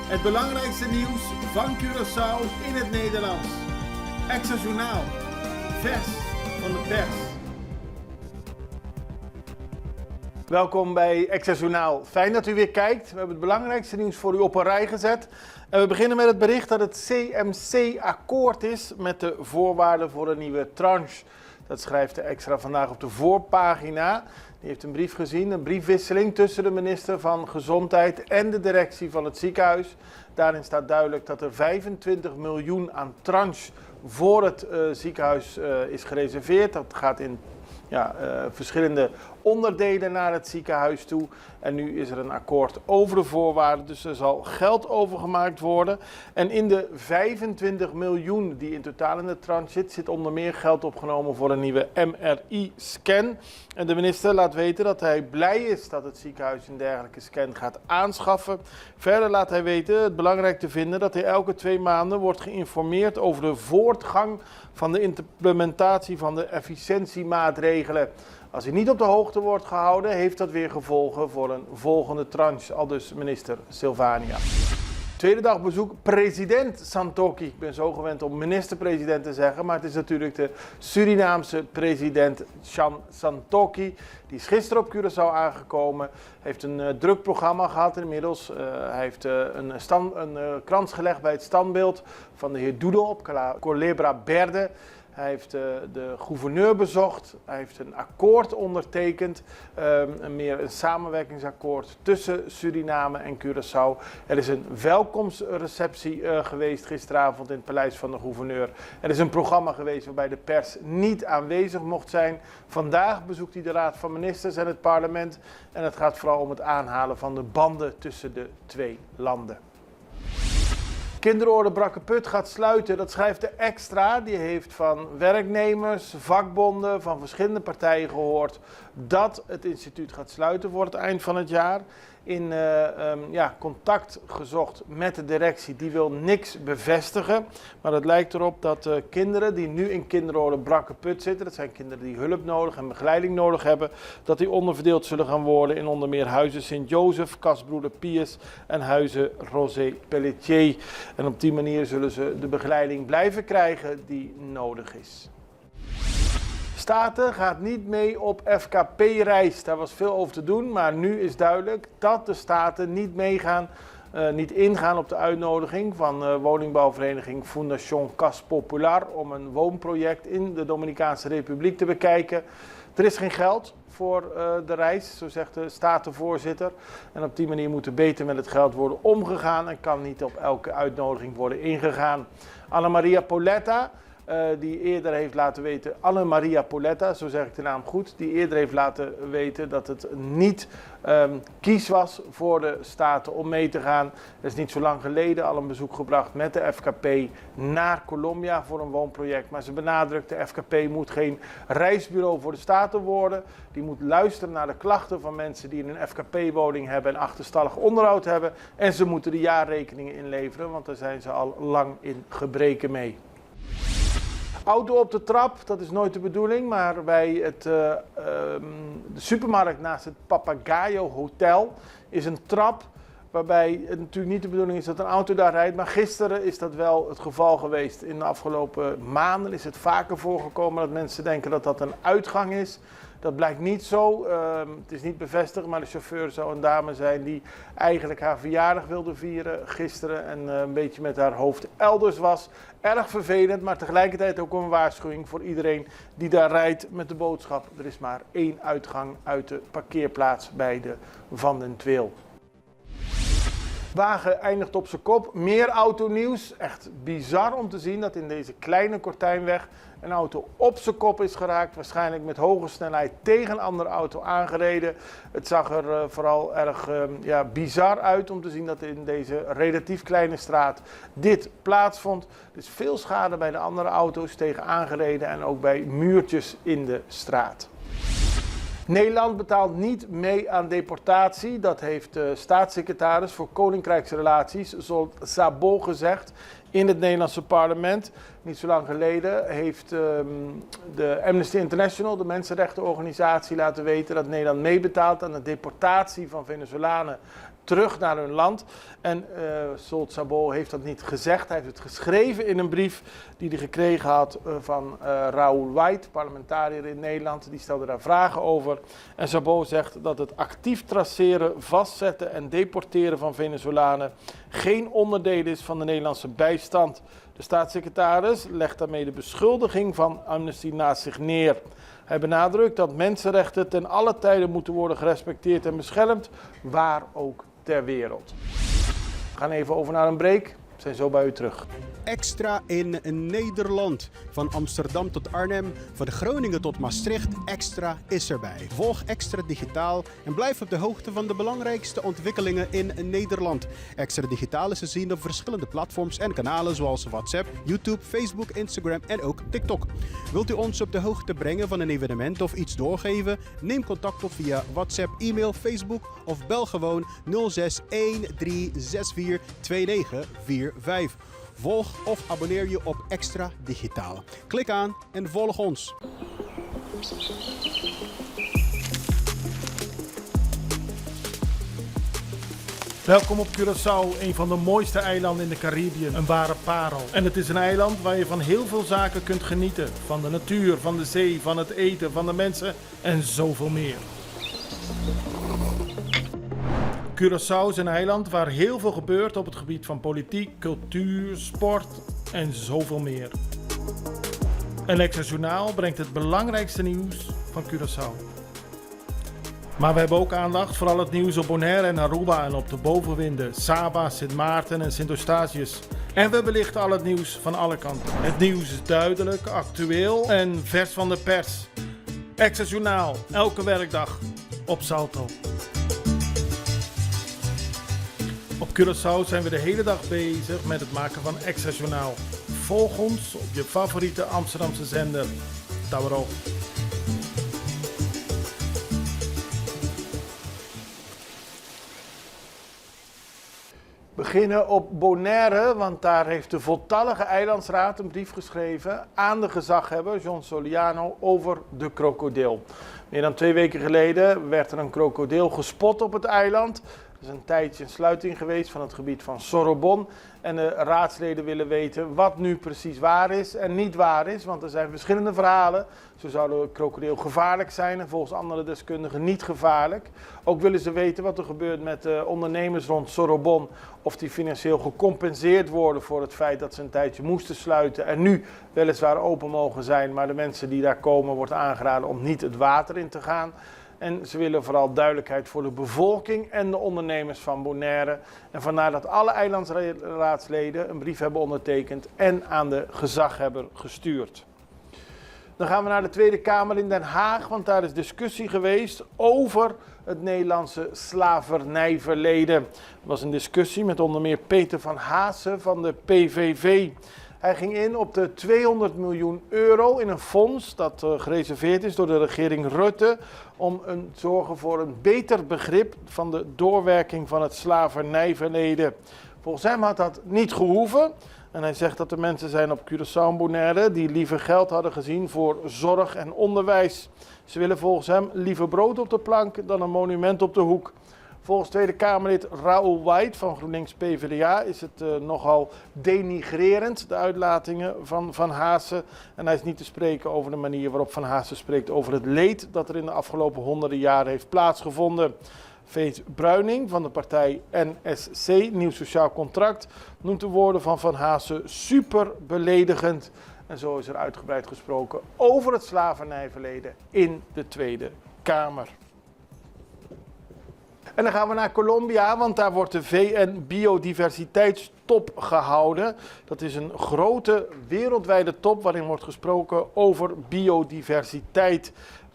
Het belangrijkste nieuws van Curaçao in het Nederlands. Extra Journaal. Vers van de pers. Welkom bij Extra Journaal. Fijn dat u weer kijkt. We hebben het belangrijkste nieuws voor u op een rij gezet. En we beginnen met het bericht dat het CMC akkoord is met de voorwaarden voor een nieuwe tranche. Dat schrijft de Extra vandaag op de voorpagina. Die heeft een brief gezien, een briefwisseling tussen de minister van Gezondheid en de directie van het ziekenhuis. Daarin staat duidelijk dat er 25 miljoen aan tranche voor het ziekenhuis is gereserveerd. Dat gaat in verschillende onderdelen naar het ziekenhuis toe. En nu is er een akkoord over de voorwaarden, dus er zal geld overgemaakt worden. En in de 25 miljoen die in totaal in de tranche zit onder meer geld opgenomen voor een nieuwe MRI-scan. En de minister laat weten dat hij blij is dat het ziekenhuis een dergelijke scan gaat aanschaffen. Verder laat hij weten het belangrijk te vinden dat hij elke 2 maanden wordt geïnformeerd over de voortgang van de implementatie van de efficiëntiemaatregelen. Als hij niet op de hoogte wordt gehouden, heeft dat weer gevolgen voor een volgende tranche, aldus minister Silvania. Tweede dag bezoek president Santokki. Ik ben zo gewend om minister-president te zeggen, maar het is natuurlijk de Surinaamse president Chan Santokki. Die is gisteren op Curaçao aangekomen, heeft een druk programma gehad inmiddels. Hij heeft een krans gelegd bij het standbeeld van de heer Doedel op Culebra Verde. Hij heeft de gouverneur bezocht, hij heeft een akkoord ondertekend, een samenwerkingsakkoord tussen Suriname en Curaçao. Er is een welkomstreceptie geweest gisteravond in het paleis van de gouverneur. Er is een programma geweest waarbij de pers niet aanwezig mocht zijn. Vandaag bezoekt hij de Raad van Ministers en het parlement en het gaat vooral om het aanhalen van de banden tussen de 2 landen. Kinderorde Brakkeput gaat sluiten, dat schrijft de Extra. Die heeft van werknemers, vakbonden, van verschillende partijen gehoord dat het instituut gaat sluiten voor het eind van het jaar. In contact gezocht met de directie, die wil niks bevestigen. Maar het lijkt erop dat kinderen die nu in Kinderorde Brakkeput zitten, dat zijn kinderen die hulp nodig en begeleiding nodig hebben, dat die onderverdeeld zullen gaan worden in onder meer Huizen Sint-Jozef, Kasbroeder Pius en Huizen Rosé Pelletier. En op die manier zullen ze de begeleiding blijven krijgen die nodig is. Staten gaat niet mee op FKP-reis. Daar was veel over te doen, maar nu is duidelijk dat de Staten niet ingaan op de uitnodiging van woningbouwvereniging Fundación Cas Popular om een woonproject in de Dominicaanse Republiek te bekijken. Er is geen geld voor de reis, zo zegt de statenvoorzitter. En op die manier moet er beter met het geld worden omgegaan en kan niet op elke uitnodiging worden ingegaan. Annemaria Poletta, die eerder heeft laten weten, Annemaria Poletta, zo zeg ik de naam goed, die eerder heeft laten weten dat het niet kies was voor de Staten om mee te gaan. Er is niet zo lang geleden al een bezoek gebracht met de FKP naar Colombia voor een woonproject. Maar ze benadrukt, de FKP moet geen reisbureau voor de Staten worden. Die moet luisteren naar de klachten van mensen die een FKP-woning hebben en achterstallig onderhoud hebben. En ze moeten de jaarrekeningen inleveren, want daar zijn ze al lang in gebreken mee. Auto op de trap, dat is nooit de bedoeling, maar bij de supermarkt naast het Papagayo Hotel is een trap waarbij het natuurlijk niet de bedoeling is dat een auto daar rijdt, maar gisteren is dat wel het geval geweest. In de afgelopen maanden is het vaker voorgekomen dat mensen denken dat dat een uitgang is. Dat blijkt niet zo, het is niet bevestigd, maar de chauffeur zou een dame zijn die eigenlijk haar verjaardag wilde vieren gisteren en een beetje met haar hoofd elders was. Erg vervelend, maar tegelijkertijd ook een waarschuwing voor iedereen die daar rijdt met de boodschap. Er is maar 1 uitgang uit de parkeerplaats bij de Van den Tweel. Wagen eindigt op zijn kop. Meer autonieuws. Echt bizar om te zien dat in deze kleine Kortijnweg een auto op zijn kop is geraakt. Waarschijnlijk met hoge snelheid tegen een andere auto aangereden. Het zag er vooral erg bizar uit om te zien dat in deze relatief kleine straat dit plaatsvond. Er is veel schade bij de andere auto's tegen aangereden en ook bij muurtjes in de straat. Nederland betaalt niet mee aan deportatie. Dat heeft de staatssecretaris voor Koninkrijksrelaties, Zsolt Szabó, gezegd in het Nederlandse parlement. Niet zo lang geleden heeft de Amnesty International, de mensenrechtenorganisatie, laten weten dat Nederland meebetaalt aan de deportatie van Venezolanen terug naar hun land. En Sault Sabo heeft dat niet gezegd, hij heeft het geschreven in een brief die hij gekregen had van Raoul White, parlementariër in Nederland. Die stelde daar vragen over. En Sabo zegt dat het actief traceren, vastzetten en deporteren van Venezolanen geen onderdeel is van de Nederlandse bijstand. De staatssecretaris legt daarmee de beschuldiging van Amnesty naast zich neer. Hij benadrukt dat mensenrechten ten alle tijden moeten worden gerespecteerd en beschermd, waar ook ter wereld. We gaan even over naar een break. We zijn zo bij u terug. Extra in Nederland. Van Amsterdam tot Arnhem, van Groningen tot Maastricht, Extra is erbij. Volg Extra digitaal en blijf op de hoogte van de belangrijkste ontwikkelingen in Nederland. Extra digitaal is te zien op verschillende platforms en kanalen zoals WhatsApp, YouTube, Facebook, Instagram en ook TikTok. Wilt u ons op de hoogte brengen van een evenement of iets doorgeven? Neem contact op via WhatsApp, e-mail, Facebook of bel gewoon 06 1364 2945. Volg of abonneer je op Extra Digitaal. Klik aan en volg ons. Welkom op Curaçao, een van de mooiste eilanden in de Caribiën. Een ware parel. En het is een eiland waar je van heel veel zaken kunt genieten. Van de natuur, van de zee, van het eten, van de mensen en zoveel meer. Curaçao is een eiland waar heel veel gebeurt op het gebied van politiek, cultuur, sport en zoveel meer. En Extra Journaal brengt het belangrijkste nieuws van Curaçao. Maar we hebben ook aandacht voor al het nieuws op Bonaire en Aruba en op de bovenwinden, Saba, Sint Maarten en Sint Eustatius. En we belichten al het nieuws van alle kanten. Het nieuws is duidelijk, actueel en vers van de pers. Extra Journaal, elke werkdag op Salto. Op Curaçao zijn we de hele dag bezig met het maken van Extra Journaal. Volg ons op je favoriete Amsterdamse zender, Tauro. We beginnen op Bonaire, want daar heeft de voltallige eilandsraad een brief geschreven aan de gezaghebber John Soliano over de krokodil. Meer dan 2 weken geleden werd er een krokodil gespot op het eiland. Er is een tijdje een sluiting geweest van het gebied van Sorobon. En de raadsleden willen weten wat nu precies waar is en niet waar is. Want er zijn verschillende verhalen. Zo zou de krokodil gevaarlijk zijn en volgens andere deskundigen niet gevaarlijk. Ook willen ze weten wat er gebeurt met de ondernemers rond Sorobon. Of die financieel gecompenseerd worden voor het feit dat ze een tijdje moesten sluiten. En nu weliswaar open mogen zijn. Maar de mensen die daar komen wordt aangeraden om niet het water in te gaan. En ze willen vooral duidelijkheid voor de bevolking en de ondernemers van Bonaire. En vandaar dat alle eilandsraadsleden een brief hebben ondertekend en aan de gezaghebber gestuurd. Dan gaan we naar de Tweede Kamer in Den Haag, want daar is discussie geweest over het Nederlandse slavernijverleden. Er was een discussie met onder meer Peter van Haassen van de PVV. Hij ging in op de 200 miljoen euro in een fonds dat gereserveerd is door de regering Rutte om te zorgen voor een beter begrip van de doorwerking van het slavernijverleden. Volgens hem had dat niet gehoeven. En hij zegt dat er mensen zijn op Curaçao en Bonaire die liever geld hadden gezien voor zorg en onderwijs. Ze willen volgens hem liever brood op de plank dan een monument op de hoek. Volgens Tweede Kamerlid Raoul White van GroenLinks PvdA is het nogal denigrerend, de uitlatingen van Van Haassen. En hij is niet te spreken over de manier waarop Van Haassen spreekt over het leed dat er in de afgelopen honderden jaren heeft plaatsgevonden. Veet Bruining van de partij NSC, Nieuw Sociaal Contract, noemt de woorden van Van Haassen super beledigend. En zo is er uitgebreid gesproken over het slavernijverleden in de Tweede Kamer. En dan gaan we naar Colombia, want daar wordt de VN Biodiversiteitstop gehouden. Dat is een grote wereldwijde top waarin wordt gesproken over biodiversiteit.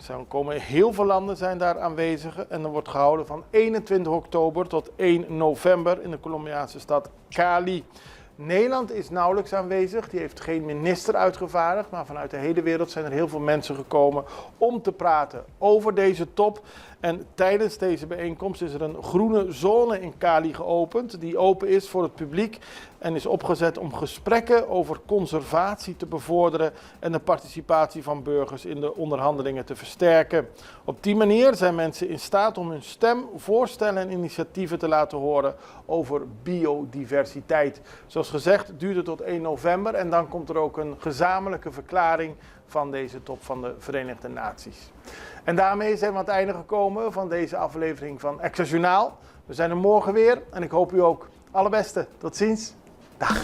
Er komen heel veel landen zijn daar aanwezig en dat wordt gehouden van 21 oktober tot 1 november in de Colombiaanse stad Cali. Nederland is nauwelijks aanwezig, die heeft geen minister uitgevaardigd, maar vanuit de hele wereld zijn er heel veel mensen gekomen om te praten over deze top. En tijdens deze bijeenkomst is er een groene zone in Cali geopend, die open is voor het publiek en is opgezet om gesprekken over conservatie te bevorderen en de participatie van burgers in de onderhandelingen te versterken. Op die manier zijn mensen in staat om hun stem, voorstellen en initiatieven te laten horen over biodiversiteit. Zoals gezegd duurt het tot 1 november en dan komt er ook een gezamenlijke verklaring van deze top van de Verenigde Naties. En daarmee zijn we aan het einde gekomen van deze aflevering van Extra Journaal. We zijn er morgen weer en ik hoop u ook alle beste. Tot ziens. Dag.